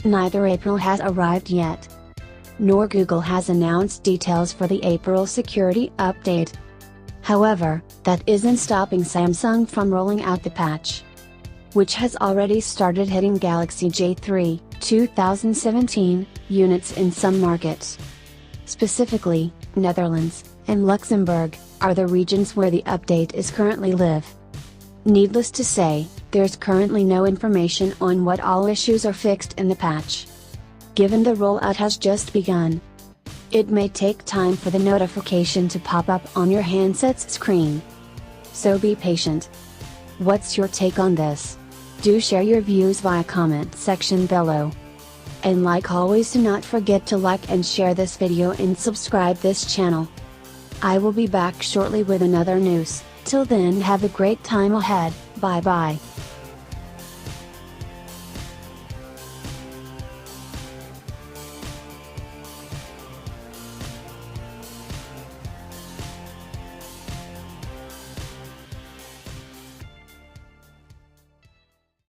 Neither April has arrived yet, nor Google has announced details for the April security update. However, that isn't stopping Samsung from rolling out the patch, which has already started hitting Galaxy J3 2017 units in some markets. Specifically, Netherlands and Luxembourg are the regions where the update is currently live. Needless to say, there's currently no information on what all issues are fixed in the patch. Given the rollout has just begun, it may take time for the notification to pop up on your handset's screen. So be patient. What's your take on this? Do share your views via comment section below. And like always, do not forget to like and share this video and subscribe this channel. I will be back shortly with another news. Till then, have a great time ahead. Bye bye.